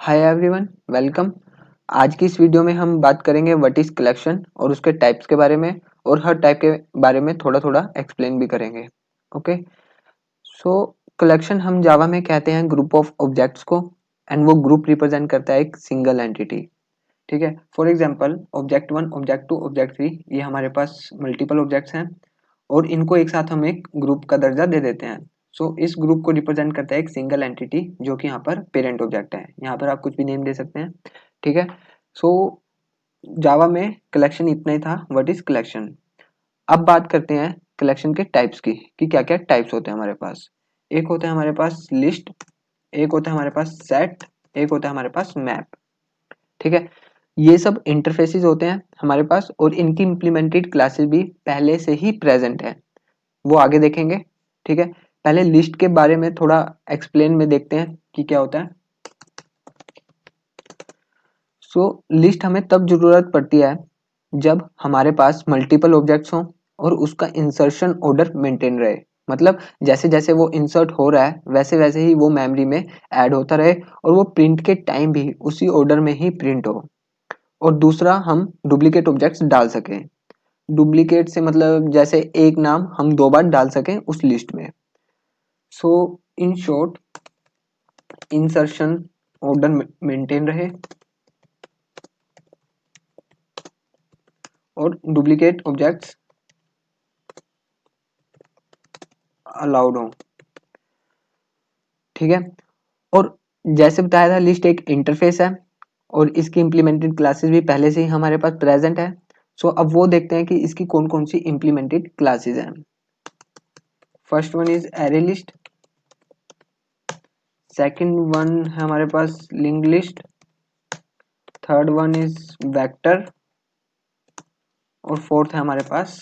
Hi everyone, welcome. आज की इस वीडियो में हम बात करेंगे व्हाट इज कलेक्शन और उसके टाइप्स के बारे में, और हर टाइप के बारे में थोड़ा थोड़ा एक्सप्लेन भी करेंगे। ओके, सो कलेक्शन हम जावा में कहते हैं ग्रुप ऑफ ऑब्जेक्ट्स को, एंड वो ग्रुप रिप्रेजेंट करता है एक सिंगल एंटिटी। ठीक है, for example object 1, object 2, object 3, ये हमारे पास मल्टीपल ऑब्जेक्ट्स हैं और इनको एक साथ हम एक ग्रुप का दर्जा दे देते हैं। सो इस ग्रुप को रिप्रेजेंट करता है एक सिंगल एंटिटी जो कि यहाँ पर पेरेंट ऑब्जेक्ट है। यहाँ पर आप कुछ भी नेम दे सकते हैं। ठीक है, सो जावा में कलेक्शन इतना ही था, व्हाट इज कलेक्शन। अब बात करते हैं कलेक्शन के टाइप्स की, कि क्या क्या टाइप्स होते हैं हमारे पास। एक होता है हमारे पास लिस्ट, एक होता है हमारे पास सेट, एक होता है हमारे पास मैप। ठीक है, ये सब इंटरफेसेस होते हैं हमारे पास, और इनकी इम्प्लीमेंटेड क्लासेस भी पहले से ही प्रेजेंट है, वो आगे देखेंगे। ठीक है, पहले लिस्ट के बारे में थोड़ा एक्सप्लेन में देखते हैं कि क्या होता है। सो लिस्ट हमें तब जरूरत पड़ती है जब हमारे पास मल्टीपल ऑब्जेक्ट्स हों और उसका इंसर्शन ऑर्डर मेंटेन रहे। मतलब जैसे जैसे वो इंसर्ट हो रहा है वैसे वैसे ही वो मेमोरी में ऐड होता रहे, और वो प्रिंट के टाइम भी उसी ऑर्डर में ही प्रिंट हो। और दूसरा, हम डुप्लीकेट ऑब्जेक्ट्स डाल सकें। डुप्लीकेट से मतलब जैसे एक नाम हम दो बार डाल सकें उस लिस्ट में। So in short, insertion order maintain रहे और डुप्लीकेट ऑब्जेक्ट्स अलाउड हो। ठीक है, और जैसे बताया था लिस्ट एक इंटरफेस है और इसकी इम्प्लीमेंटेड क्लासेस भी पहले से ही हमारे पास प्रेजेंट है। सो अब वो देखते हैं कि इसकी कौन कौन सी इम्प्लीमेंटेड क्लासेस हैं। First one is array list, second one है हमारे पास linked list, third one is vector, और फोर्थ है हमारे पास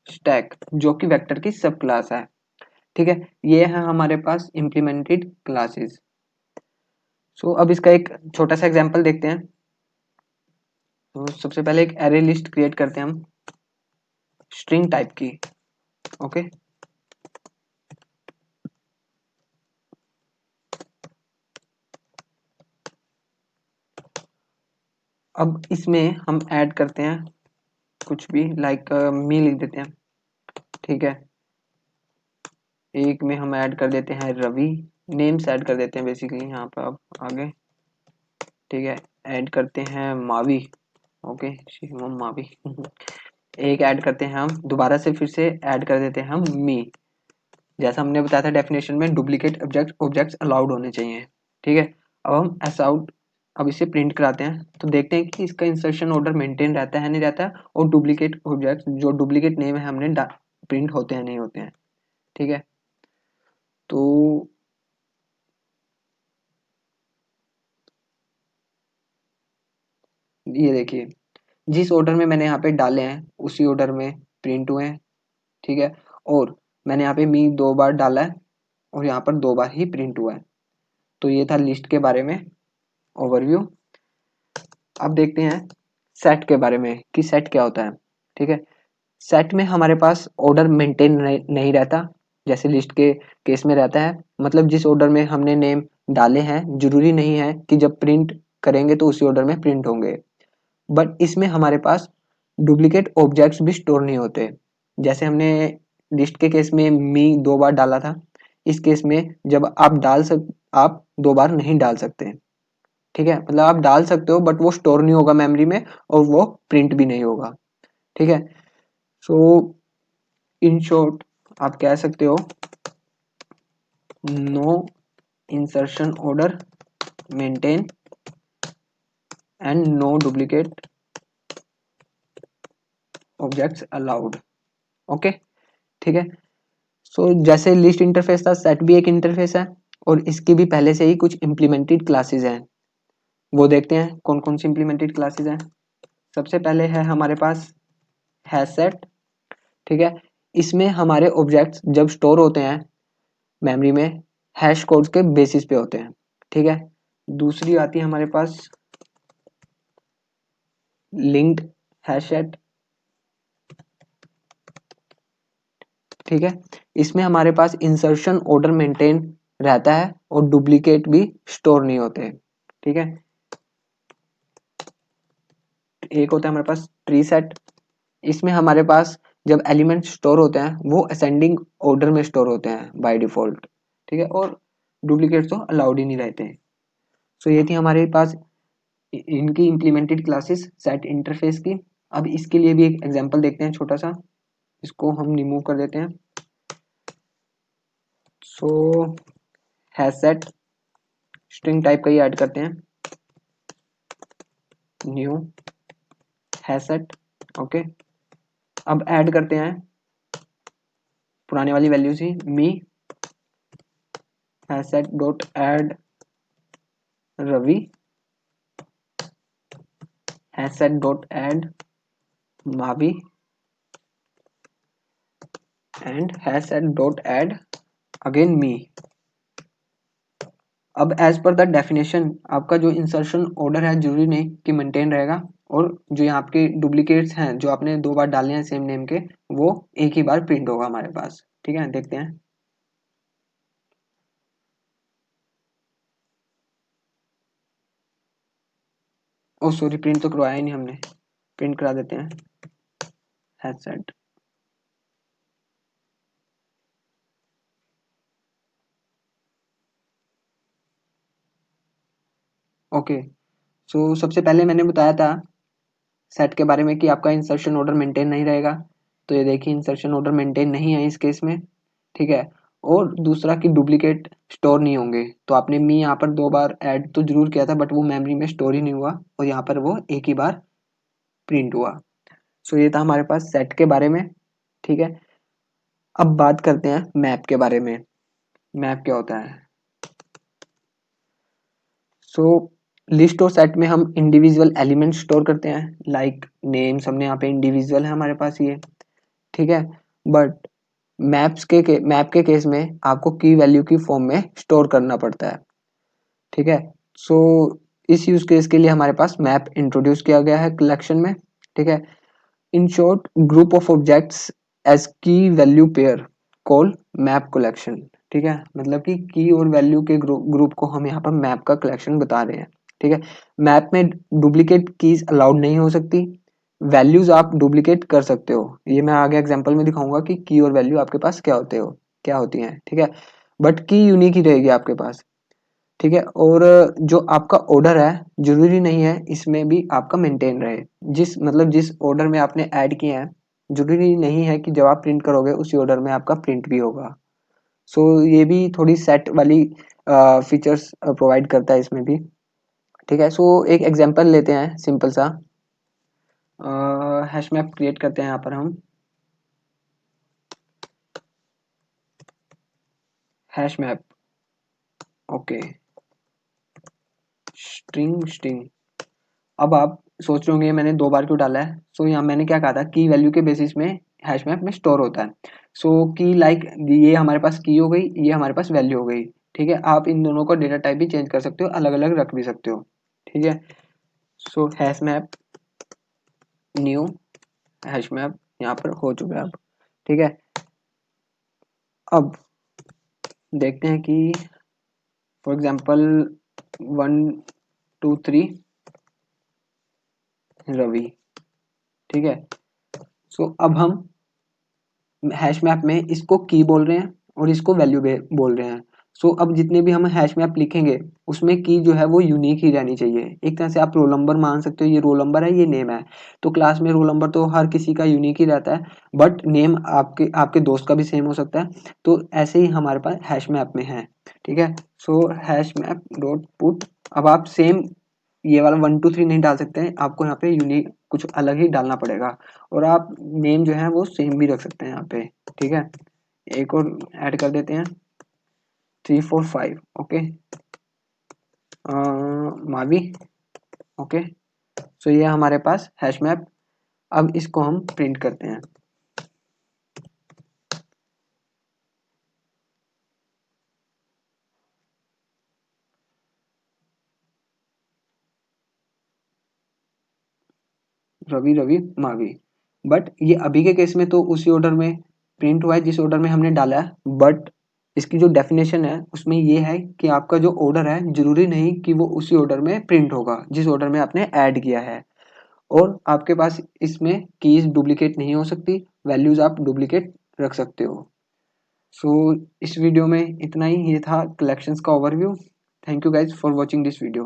स्टैक, जो कि वेक्टर की सब क्लास है। ठीक है, ये है हमारे पास इम्प्लीमेंटेड क्लासेस। सो अब इसका एक छोटा सा एग्जांपल देखते हैं। तो सबसे पहले एक एरे लिस्ट क्रिएट करते हैं हम स्ट्रिंग टाइप की। ओके, अब इसमें हम ऐड करते हैं कुछ भी, लाइक मी लिख देते हैं। ठीक है, एक में हम ऐड कर देते हैं रवि, नेम्स ऐड कर देते हैं बेसिकली यहाँ पर। अब आगे ठीक है, ऐड करते हैं मावी। ओके, शिवम मावी एक ऐड करते हैं हम, दोबारा से फिर से ऐड कर देते हैं हम मी। जैसा हमने बताया था डेफिनेशन में, डुप्लीकेट ऑब्जेक्ट्स अलाउड होने चाहिए। ठीक है, अब हम एस आउट, अब इसे प्रिंट कराते हैं तो देखते हैं कि इसका इंसर्शन ऑर्डर मेंटेन रहता है नहीं रहता है, और डुप्लीकेट ऑब्जेक्ट्स जो डुप्लीकेट नेम है हमने प्रिंट होते हैं नहीं होते हैं। ठीक है, तो ये देखिए, जिस ऑर्डर में मैंने यहाँ पे डाले हैं उसी ऑर्डर में प्रिंट हुए हैं। ठीक है, और मैंने यहाँ पे मी दो बार डाला है और यहाँ पर दो बार ही प्रिंट हुआ है। तो ये था लिस्ट के बारे में ओवरव्यू। अब देखते हैं सेट के बारे में कि सेट क्या होता है। ठीक है, सेट में हमारे पास ऑर्डर मेंटेन नहीं रहता जैसे लिस्ट के केस में रहता है। मतलब जिस ऑर्डर में हमने नेम डाले हैं जरूरी नहीं है कि जब प्रिंट करेंगे तो उसी ऑर्डर में प्रिंट होंगे। बट इसमें हमारे पास डुप्लीकेट ऑब्जेक्ट्स भी स्टोर नहीं होते। जैसे हमने लिस्ट के केस में मी दो बार डाला था, इस केस में जब आप दो बार नहीं डाल सकते। ठीक है, मतलब आप डाल सकते हो बट वो स्टोर नहीं होगा मेमोरी में, और वो प्रिंट भी नहीं होगा। ठीक है, सो इन शॉर्ट आप कह सकते हो no insertion order maintain and no duplicate objects allowed. Okay, ठीक है, सो जैसे लिस्ट इंटरफेस था, सेट भी एक इंटरफेस है और इसकी भी पहले से ही कुछ इंप्लीमेंटेड क्लासेस हैं। वो देखते हैं कौन कौन सी इंप्लीमेंटेड क्लासेस हैं। सबसे पहले है हमारे पास हैश सेट। ठीक है, इसमें हमारे ऑब्जेक्ट्स जब स्टोर होते हैं मेमोरी में हैश कोड्स के बेसिस पे होते हैं। ठीक है, दूसरी आती है हमारे पास लिंक्ड हैश सेट। ठीक है, इसमें हमारे पास इंसर्शन ऑर्डर मेंटेन रहता है और डुप्लीकेट भी स्टोर नहीं होते। ठीक है, एक होता है हमारे पास ट्री सेट, इसमें हमारे पास जब एलिमेंट स्टोर होते हैं वो असेंडिंग ऑर्डर में स्टोर होते हैं बाय डिफॉल्ट, ठीक है, और डुप्लीकेट तो अलाउड ही नहीं रहते। सो ये थी हमारे पास इनकी इम्प्लीमेंटेड क्लासेस सेट इंटरफेस की। अब इसके लिए भी एक एग्जांपल देखते हैं छोटा सा, इसको हम रिमूव कर देते हैं। So hash set string type का ही ऐड करते हैं, न्यू हैश सेट, ओके। अब ऐड करते हैं पुराने वाली वैल्यूज ही, me hash set dot add Ravi hash set dot add Mavi and hash set dot add again me. अब एज पर द डेफिनेशन आपका जो इंसर्शन ऑर्डर है जरूरी नहीं कि मेंटेन रहेगा, और जो यहाँ आपके डुप्लीकेट्स हैं जो आपने 2 बार डाले हैं सेम नेम के, वो एक ही बार प्रिंट होगा हमारे पास, ठीक है। देखते हैं, ओ सॉरी प्रिंट तो करवाया ही नहीं हमने, प्रिंट करा देते हैं हैश सेट, ओके। सो सबसे पहले मैंने बताया था सेट के बारे में कि आपका इंसर्शन ऑर्डर मेंटेन नहीं रहेगा, तो ये देखिए इंसर्शन ऑर्डर मेंटेन नहीं है इस केस में, ठीक है। और दूसरा कि डुप्लीकेट स्टोर नहीं होंगे, तो आपने मी यहाँ पर 2 बार ऐड तो जरूर किया था बट वो मेमोरी में स्टोर ही नहीं हुआ, और यहाँ पर वो एक ही बार प्रिंट हुआ। सो ये था हमारे पास सेट के बारे में, ठीक है। अब बात करते हैं मैप के बारे में। मैप क्या होता है? सो लिस्ट और सेट में हम इंडिविजुअल एलिमेंट स्टोर करते हैं, लाइक नेम्स हमने यहाँ पे इंडिविजुअल है हमारे पास ये, ठीक है। बट मैप के केस में आपको की वैल्यू की फॉर्म में स्टोर करना पड़ता है, ठीक है। सो इस यूज केस के लिए हमारे पास मैप इंट्रोड्यूस किया गया है कलेक्शन में, ठीक है। In short group of objects as की value pair call map collection, ठीक है। मतलब कि की और वैल्यू के ग्रुप को हम यहाँ पर मैप का कलेक्शन बता रहे हैं, ठीक है। मैप में डुप्लीकेट कीज अलाउड नहीं हो सकती, वैल्यूज आप डुप्लीकेट कर सकते हो, ये मैं आगे एग्जांपल में दिखाऊंगा कि की और वैल्यू आपके पास क्या होती हैं, ठीक है। बट की यूनिक ही रहेगी आपके पास, ठीक है। और जो आपका ऑर्डर है जरूरी नहीं है इसमें भी आपका मेंटेन रहे, जिस ऑर्डर में आपने ऐड किए हैं जरूरी नहीं है कि जब आप प्रिंट करोगे उसी ऑर्डर में आपका प्रिंट भी होगा। सो ये भी थोड़ी सेट वाली फीचर्स प्रोवाइड करता है इसमें भी, ठीक है। सो एक एग्जांपल लेते हैं सिंपल सा, हैश मैप क्रिएट करते हैं यहाँ पर हम, हैश मैप, ओके, स्ट्रिंग। अब आप सोच रहे होंगे मैंने 2 बार क्यों डाला है। सो यहाँ मैंने क्या कहा था, की वैल्यू के बेसिस में हैश मैप में स्टोर होता है। सो की लाइक ये हमारे पास की हो गई, ये हमारे पास वैल्यू हो गई, ठीक है। आप इन दोनों का डेटा टाइप भी चेंज कर सकते हो, अलग अलग रख भी सकते हो, ठीक है। So hash map new hash map यहाँ पर हो चुका है अब, ठीक है। अब देखते हैं कि फॉर एग्जाम्पल 1 2 3 रवि, ठीक है। सो अब हम हैश मैप में इसको की बोल रहे हैं और इसको वैल्यू बोल रहे हैं। सो अब जितने भी हम हैश मैप लिखेंगे उसमें की जो है वो यूनिक ही रहनी चाहिए। एक तरह से आप रोल नंबर मान सकते हो, ये रोल नंबर है ये नेम है, तो क्लास में रोल नंबर तो हर किसी का यूनिक ही रहता है, बट नेम आपके आपके दोस्त का भी सेम हो सकता है। तो ऐसे ही हमारे पास हैश मैप में है, ठीक है। So hash map dot put, अब आप सेम ये वाला 1 2 3 नहीं डाल सकते हैं, आपको यहाँ पे यूनिक कुछ अलग ही डालना पड़ेगा, और आप नेम जो है वो सेम भी रख सकते हैं यहाँ पे, ठीक है। एक और ऐड कर देते हैं 3 4 5, ओके, मावी, ओके। सो ये हमारे पास हैश मैप। अब इसको हम प्रिंट करते हैं, रवि रवि मावी। बट ये अभी के केस में तो उसी ऑर्डर में प्रिंट हुआ है जिस ऑर्डर में हमने डाला है, बट इसकी जो डेफिनेशन है उसमें ये है कि आपका जो ऑर्डर है जरूरी नहीं कि वो उसी ऑर्डर में प्रिंट होगा जिस ऑर्डर में आपने ऐड किया है। और आपके पास इसमें कीज डुप्लीकेट नहीं हो सकती, वैल्यूज आप डुप्लीकेट रख सकते हो। सो इस वीडियो में इतना ही, ये था कलेक्शंस का overview. Thank you guys for watching this video.